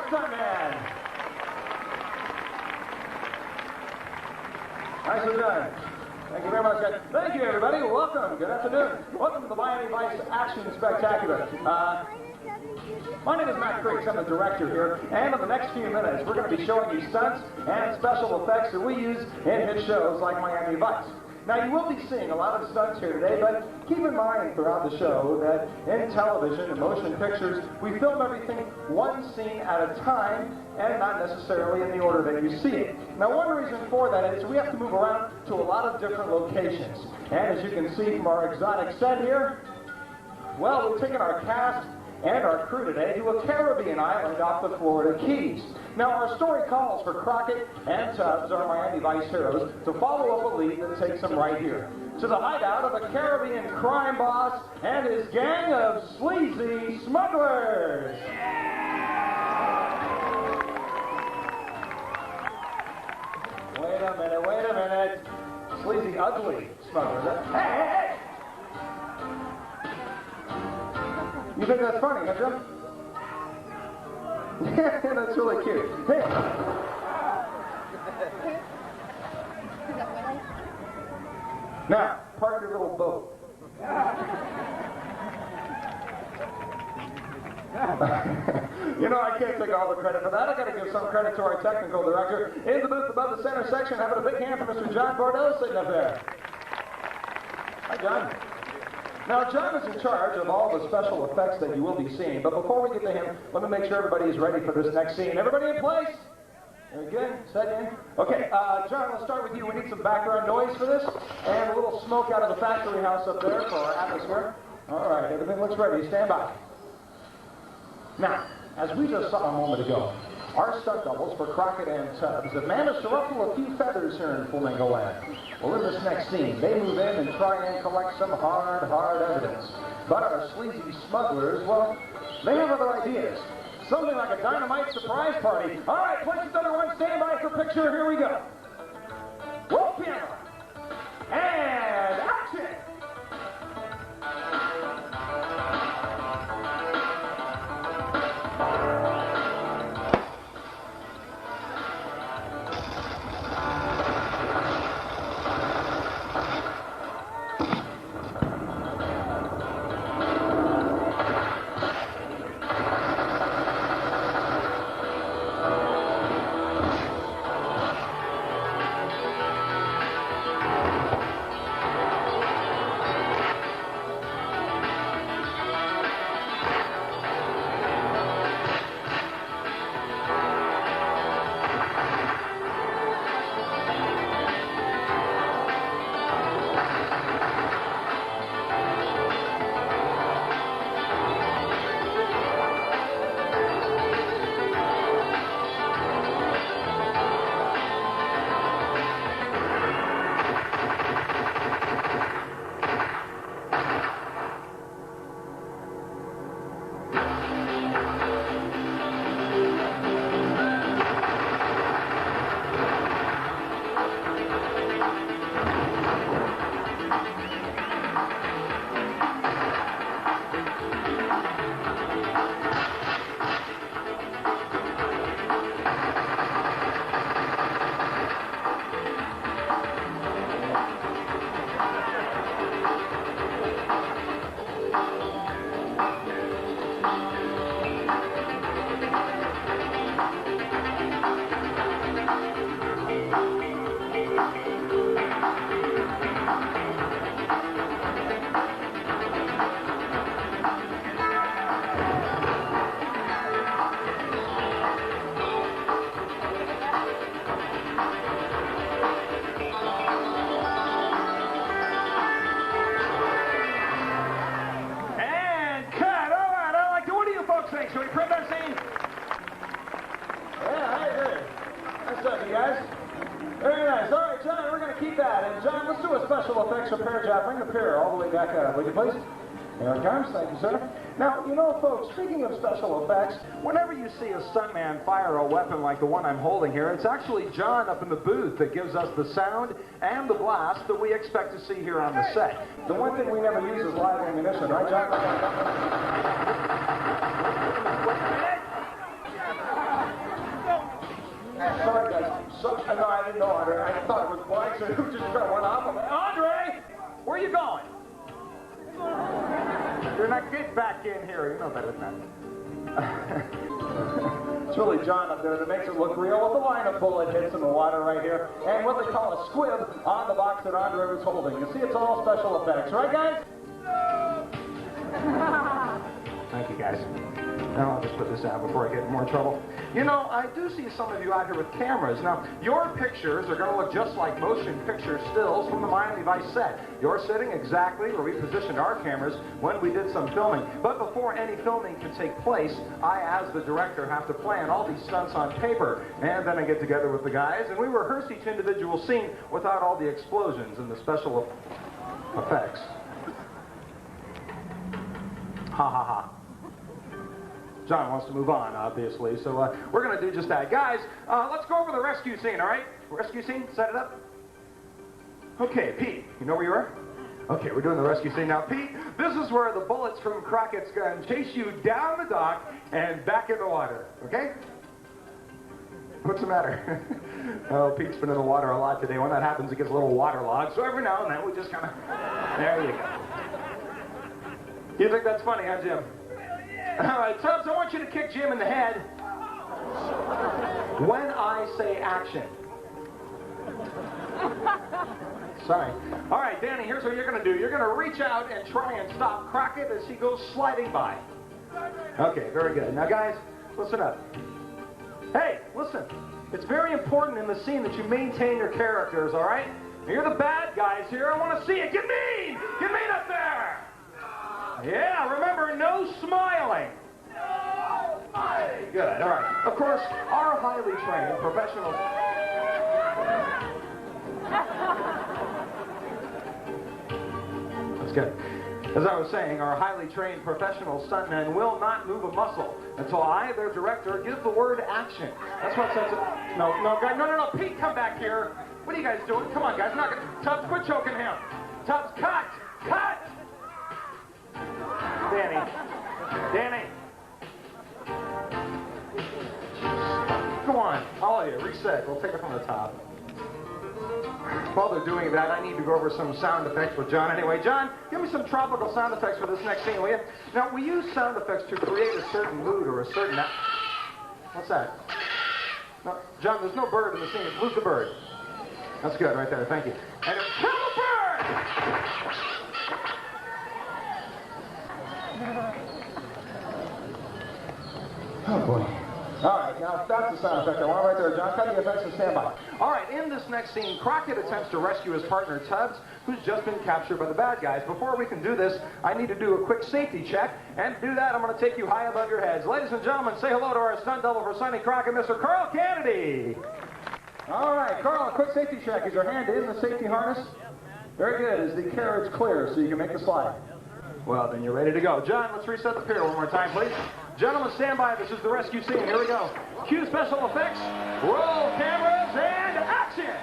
stuntman. Nicely done. Thank you very much, guys. Thank you, everybody. Welcome. Good afternoon. Welcome to the Miami Vice Action Spectacular. My name is Matt Creeks. I'm the director here. And in the next few minutes, we're going to be showing you stunts and special effects that we use in hit shows like Miami Vice. Now, you will be seeing a lot of stunts here today, but keep in mind throughout the show that in television and motion pictures, we film everything one scene at a time and not necessarily in the order that you see it. Now, one reason for that is we have to move around to a lot of different locations. And as you can see from our exotic set here, well, we've taken our cast and our crew today to a Caribbean island off the Florida Keys. Now, our story calls for Crockett and Tubbs, our Miami Vice heroes, to follow up a lead that takes them right here to the hideout of a Caribbean crime boss and his gang of sleazy smugglers. Wait a minute. Sleazy, ugly smugglers. Hey! You think that's funny, huh, Jim? Yeah, that's really cute. Hey. Now, park your little boat. You know, I can't take all the credit for that. I got to give some credit to our technical director in the booth above the center section. Having a big hand for Mr. John Bordeaux sitting up there. Hi, John. Now, John is in charge of all the special effects that you will be seeing, but before we get to him, let me make sure everybody is ready for this next scene. Everybody in place? Very good. Set in. Okay, John, let's start with you. We need some background noise for this, and a little smoke out of the factory house up there for our atmosphere. All right, everything looks ready. Stand by. Now, as we just saw a moment ago, our stunt doubles for Crockett and Tubbs have managed to ruffle a few feathers here in Flamingo Land. Well, in this next scene, they move in and try and collect some hard evidence. But our sleazy smugglers, well, they have other ideas. Something like a dynamite surprise party. All right, places under one, stand by for picture. Here we go. Roll piano. And action! Shall we print that scene? Yeah, I agree. Nice stuff, you guys. Very nice. All right, John, we're going to keep that. And John, let's do a special effects repair job. Bring the pier all the way back up, will you please? There it comes. Thank you, sir. Now, you know, folks, speaking of special effects, whenever you see a stuntman fire a weapon like the one I'm holding here, it's actually John up in the booth that gives us the sound and the blast that we expect to see here on the set. The one thing we never use is live ammunition, right, John? So, no, I didn't know, Andre. I thought it was blank, so who just kind of went off of it. Andre! Where are you going? You're not get back in here. You know better than that. It's really John up there that makes it look real with the line of bullet hits in the water right here and what they call a squib on the box that Andre was holding. You see, it's all special effects, right, guys? Thank you, guys. Now I'll just put this out before I get in more trouble. You know, I do see some of you out here with cameras. Now, your pictures are going to look just like motion picture stills from the Miami Vice set. You're sitting exactly where we positioned our cameras when we did some filming. But before any filming can take place, I, as the director, have to plan all these stunts on paper. And then I get together with the guys, and we rehearse each individual scene without all the explosions and the special effects. Ha ha ha. John wants to move on, obviously, so we're going to do just that. Guys, let's go over the rescue scene, all right? Rescue scene, set it up. Okay, Pete, you know where you are? Okay, we're doing the rescue scene. Now, Pete, this is where the bullets from Crockett's gun chase you down the dock and back in the water, okay? What's the matter? Oh, Pete's been in the water a lot today. When that happens, it gets a little waterlogged, so every now and then we just kind of... There you go. You think that's funny, huh, Jim? All right, Tubbs, I want you to kick Jim in the head when I say action. Sorry. All right, Danny, here's what you're going to do. You're going to reach out and try and stop Crockett as he goes sliding by. Okay, very good. Now, guys, listen up. Hey, listen. It's very important in the scene that you maintain your characters, all right? You're the bad guys here. I want to see it. Get mean! Get mean up there! Yeah, remember, no smiling. No smiling. Good, all right. Of course, our highly trained professional... That's good. As I was saying, our highly trained professional stuntmen will not move a muscle until I, their director, give the word action. That's what says it. No, guys, no, Pete, come back here. What are you guys doing? Come on, guys, Tubbs, quit choking him. Tubbs, cut! Danny. Come on, all of you, reset. We'll take it from the top. While they're doing that, I need to go over some sound effects with John. Anyway, John, give me some tropical sound effects for this next scene, will you? Now, we use sound effects to create a certain mood or a certain... What's that? No, John, there's no bird in the scene. Lose the bird. That's good, right there. Thank you. And kill the bird! Oh, boy. All right, now that's the sound effect. I want it right there. John, cut the effects and stand by. All right, in this next scene, Crockett attempts to rescue his partner, Tubbs, who's just been captured by the bad guys. Before we can do this, I need to do a quick safety check. And to do that, I'm going to take you high above your heads. Ladies and gentlemen, say hello to our stunt double for Sonny Crockett, Mr. Carl Kennedy. All right, Carl, a quick safety check. Is your hand in the safety harness? Very good. Is the carriage clear so you can make the slide? Well, then you're ready to go. John, let's reset the pier one more time, please. Gentlemen, stand by. This is the rescue scene. Here we go. Cue special effects. Roll cameras and action!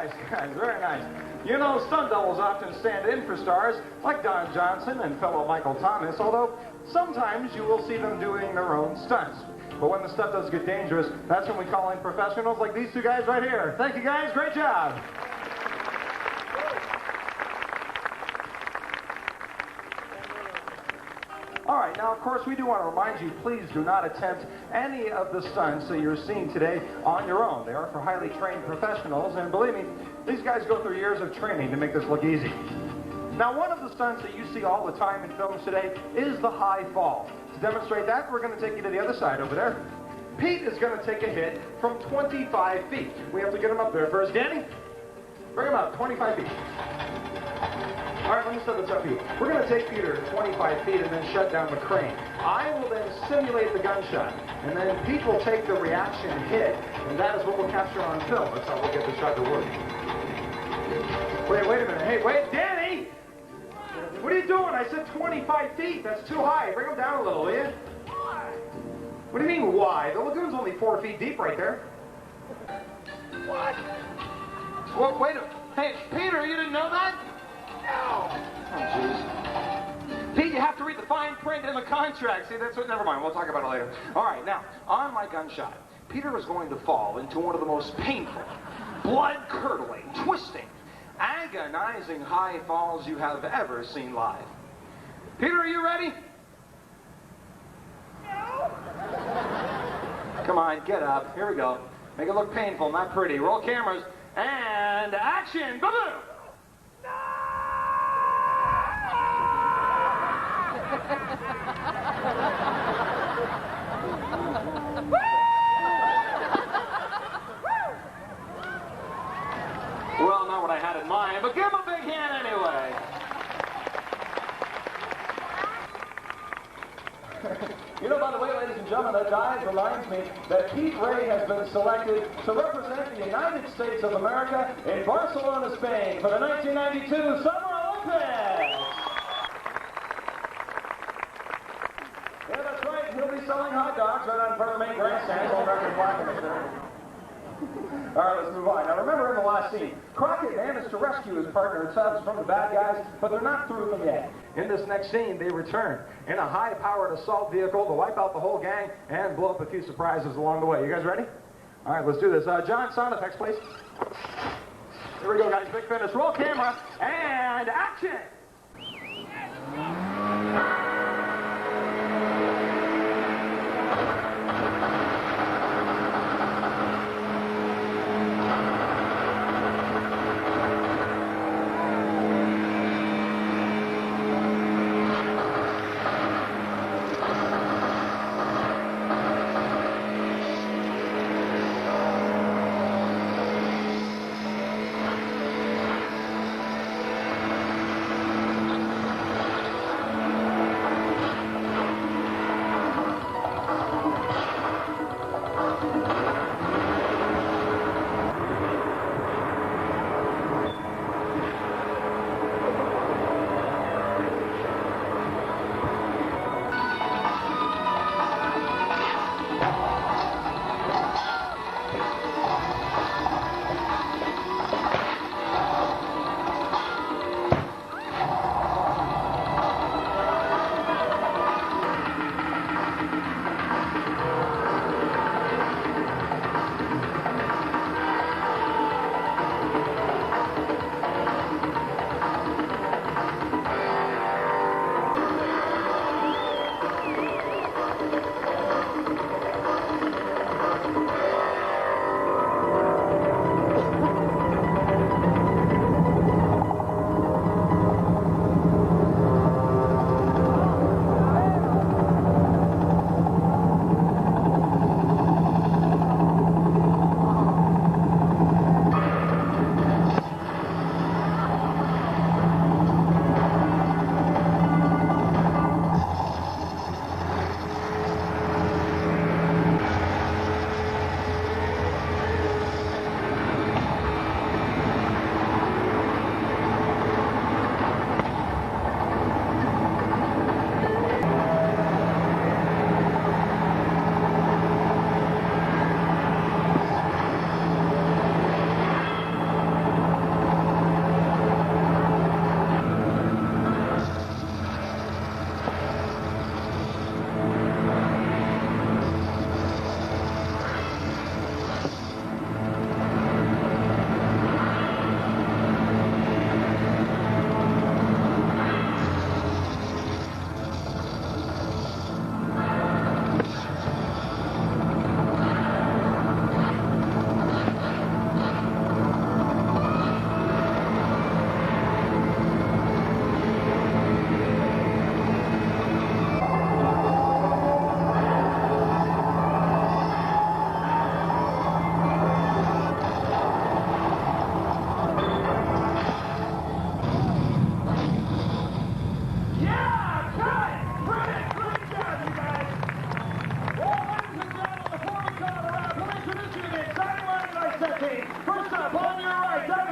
nice, guys, very nice. You know, stunt doubles often stand in for stars like Don Johnson and fellow Michael Thomas, although sometimes you will see them doing their own stunts. But when the stunt does get dangerous, that's when we call in professionals like these two guys right here. Thank you, guys. Great job. All right, now, of course, we do want to remind you, please do not attempt any of the stunts that you're seeing today on your own. They are for highly trained professionals, and believe me, these guys go through years of training to make this look easy. Now, one of the stunts that you see all the time in films today is the high fall. To demonstrate that, we're going to take you to the other side over there. Pete is going to take a hit from 25 feet. We have to get him up there first. Danny, bring him up, 25 feet. All right, let me set this up for you. We're going to take Peter to 25 feet and then shut down the crane. I will then simulate the gunshot, and then Pete will take the reaction hit, and that is what we'll capture on film. That's how we'll get the shot to work. Wait a minute. Hey, wait, Danny! What are you doing? I said 25 feet. That's too high. Bring him down a little, will you? Why? What do you mean, why? The lagoon's only 4 feet deep right there. What? Well, wait a minute. Hey, Peter, you didn't know that? No. Oh, jeez. Pete, you have to read the fine print in the contract. See, that's what, never mind. We'll talk about it later. All right, now, on my gunshot, Peter is going to fall into one of the most painful, blood-curdling, twisting, agonizing high falls you have ever seen live. Peter, are you ready? No. Come on, get up. Here we go. Make it look painful, not pretty. Roll cameras, and action! Ba-boom! Well, not what I had in mind, but give him a big hand anyway. You know, by the way, ladies and gentlemen, that dive reminds me that Pete Ray has been selected to represent the United States of America in Barcelona, Spain for the 1992 Summer Olympics. Yeah, that's right. He'll be selling hot dogs right on front of the main grandstand on American flag commissioner. All right, let's move on. Now, remember in the last scene, Crockett managed to rescue his partner Tubbs from the bad guys, but they're not through with them yet. In this next scene, they return in a high-powered assault vehicle to wipe out the whole gang and blow up a few surprises along the way. You guys ready? All right, let's do this. John, sound effects, please. Here we go, guys. Big finish. Roll camera, and action!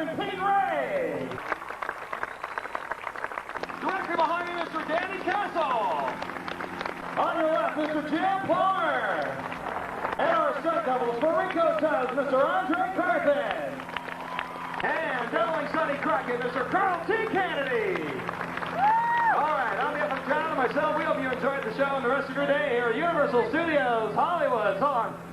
Captain Pete Ray. Directly behind you, Mr. Danny Castle. On your left, Mr. Jim Palmer. And our stunt doubles for Ricardo Tubbs, Mr. Andre Carthen. And doubling Sonny Crockett, Mr. Carl T. Kennedy. All right, on behalf of John and myself, we hope you enjoyed the show and the rest of your day here at Universal Studios Hollywood. So long.